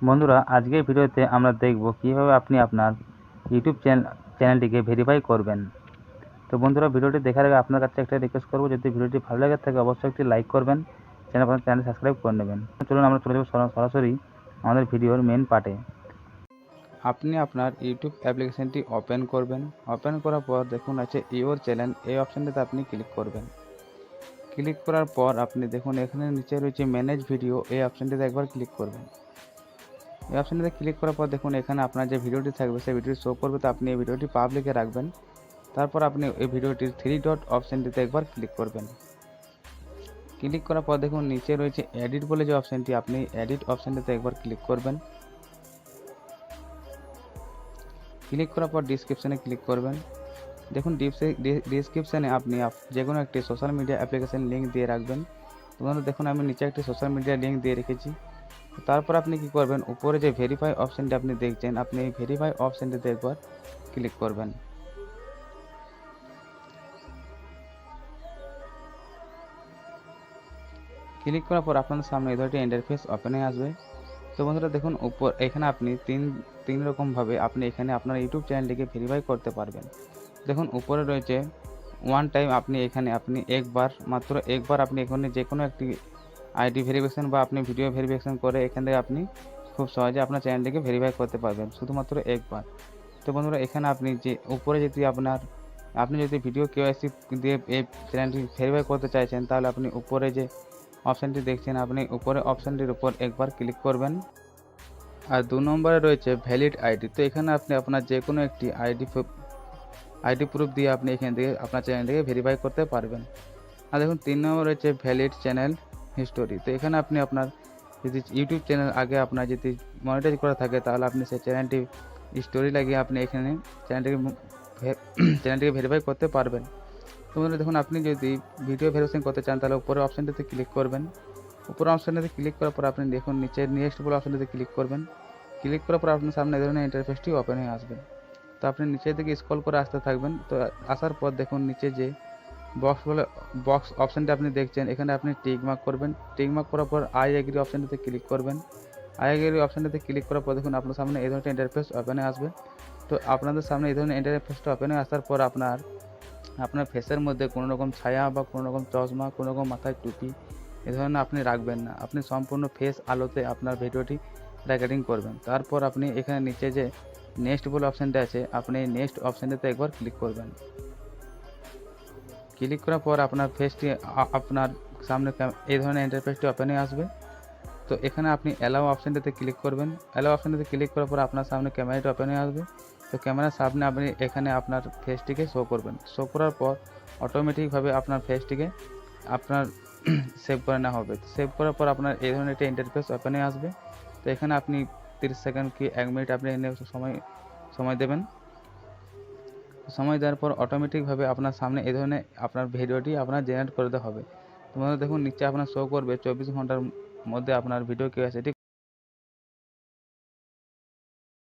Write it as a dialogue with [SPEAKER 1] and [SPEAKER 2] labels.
[SPEAKER 1] বন্ধুরা, আজকের ভিডিওতে আমরা দেখব কিভাবে আপনি আপনার ইউটিউব চ্যানেলটিকে ভেরিফাই করবেন। তো বন্ধুরা, ভিডিওটি দেখার আগে আপনার কাছে একটা রিকোয়েস্ট করব, যদি ভিডিওটি ভালো লাগে থাকে অবশ্যই একটি লাইক করবেন, চ্যানেল সাবস্ক্রাইব করে নেবেন। চলুন আমরা চলে যাব সরাসরি আমাদের ভিডিওর মেন পার্টে। আপনি আপনার ইউটিউব অ্যাপ্লিকেশনটি ওপেন করবেন। ওপেন করার পর দেখুন আছে ইওর চ্যানেল, এই অপশানটাতে আপনি ক্লিক করবেন। ক্লিক করার পর আপনি দেখুন এখানে নিচে রয়েছে ম্যানেজ ভিডিও, এই অপশানটিতে একবার ক্লিক করবেন। এই অপশানটিতে ক্লিক করার পর দেখুন এখানে আপনার যে ভিডিওটি থাকবে সেই ভিডিওটি শো করবে, তো আপনি এই ভিডিওটি পাবলিকে রাখবেন। তারপর আপনি এই ভিডিওটির 3 ডট অপশানটিতে একবার ক্লিক করবেন। ক্লিক করার পর দেখুন নিচে রয়েছে এডিট বলে যে অপশানটি, আপনি এডিট অপশানটিতে একবার ক্লিক করবেন। ক্লিক করার পর ডিসক্রিপশানে ক্লিক করবেন। দেখুন ডিসক্রিপশানে আপনি যে কোনো একটি সোশ্যাল মিডিয়া অ্যাপ্লিকেশন লিঙ্ক দিয়ে রাখবেন। তোমাদের দেখুন আমি নিচে একটি সোশ্যাল মিডিয়া লিঙ্ক দিয়ে রেখেছি। তারপর আপনি কি করবেন, উপরে যে ভেরিফাই অপশানটি আপনি দেখছেন, আপনি এই ভেরিফাই অপশানটিতে একবার ক্লিক করবেন। ক্লিক করার পর আপনাদের সামনে এই ধরনের ইন্টারফেস ওপেন হয়ে আসবে। তো বন্ধুরা দেখুন এখানে আপনি তিন রকমভাবে আপনি এখানে আপনার ইউটিউব চ্যানেলটিকে ভেরিফাই করতে পারবেন। দেখুন উপরে রয়েছে ওয়ান টাইম, আপনি এখানে মাত্র একবার আপনি এখানে যে কোনো একটি আইডি ভেরিফিকেশন বা আপনি ভিডিও ভেরিফিকেশন করে এখান থেকে আপনি খুব সহজে আপনার চ্যানেলটিকে ভেরিফাই করতে পারবেন, শুধুমাত্র একবার। তো বন্ধুরা এখানে আপনি যে উপরে যদি আপনি যদি ভিডিও কেওয়াইসি দিয়ে এই চ্যানেলটি ভেরিফাই করতে চাইছেন, তাহলে আপনি উপরে যে অপশানটি দেখছেন, আপনি উপরে অপশানটির উপর একবার ক্লিক করবেন। আর 2 নম্বরে রয়েছে ভ্যালিড আইডি। তো এখানে আপনি আপনার যে কোনো একটি আইডি প্রুফ দিয়ে আপনি এখান থেকে আপনার চ্যানেলটিকে ভেরিফাই করতে পারবেন। আর দেখুন 3 নম্বর রয়েছে ভ্যালিড চ্যানেল হিস্টোরি। তো এখানে আপনি আপনার যদি ইউটিউব চ্যানেল আগে আপনার যদি মনিটাইজ করা থাকে, তাহলে আপনি সেই চ্যানেলটি স্টোরি লাগিয়ে আপনি এখানে চ্যানেলটিকে ভেরিফাই করতে পারবেন। তো দেখুন আপনি যদি ভিডিও ভেরিফিকেশন করতে চান, তাহলে উপরের অপশানটিতে ক্লিক করবেন। উপরের অপশানটিতে ক্লিক করার পর আপনি দেখুন নিচে নেক্সট বলে অপশানটিতে ক্লিক করবেন। ক্লিক করার পর আপনার সামনে এই ধরনের ইন্টারফেসটি ওপেন হয়ে আসবে। তো আপনি নিচের দিকে স্ক্রল করে আসতে থাকবেন। তো আসার পর দেখুন নিচে যে বক্স অপশানটি আপনি দেখছেন, এখানে আপনি টিক মার্ক করবেন। টিক মার্ক করার পর আই এগ্রি অপশানটিতে ক্লিক করবেন। আই এগ্রি অপশানটিতে ক্লিক করার পর দেখুন আপনার সামনে এই ধরনের ইন্টারফেস ওপেন হয়ে আসবে। তো আপনাদের সামনে এই ধরনের ইন্টারফেসটা ওপেন হয়ে আসার পর আপনার ফেসের মধ্যে কোনো রকম ছায়া বা কোনো রকম চশমা, কোনো রকম মাথায় টুপি এ ধরনের আপনি রাখবেন না। আপনি সম্পূর্ণ ফেস আলোতে আপনার ভিডিওটি রেকর্ডিং করবেন। তারপর আপনি এখানে নিচে যে নেক্সট বলে অপশানটা আছে, আপনি এই নেক্সট অপশানটাতে একবার ক্লিক করবেন। ক্লিক করার পর আপনার ফেসটি আপনার সামনে এই ধরনের ইন্টারফেসটি ওপেন হয়ে আসবে। তো এখানে আপনি অ্যালাউ অপশানটাতে ক্লিক করবেন। অ্যালাউ অপশানটাতে ক্লিক করার পর আপনার সামনে ক্যামেরাটি ওপেন হয়ে আসবে। তো ক্যামেরার সামনে আপনি এখানে আপনার ফেসটিকে শো করবেন। শো করার পর অটোমেটিকভাবে আপনার ফেসটিকে আপনার সেভ করে নেওয়া হবে। সেভ করার পর আপনার এই ধরনের একটা ইন্টারফেস ওপেন হয়ে আসবে। তো এখানে আপনি 30 সেকেন্ড কি 1 মিনিট আপনি এখানে সময় দেবেন। সময় দেওয়ার পর অটোমেটিকভাবে আপনার সামনে এই ধরনের আপনার ভিডিওটি আপনার জেনারেট করে দেওয়া হবে। তোমাদের দেখুন নিচে আপনার শো করবে 24 ঘন্টার মধ্যে আপনার ভিডিও কেওয়াইসিটি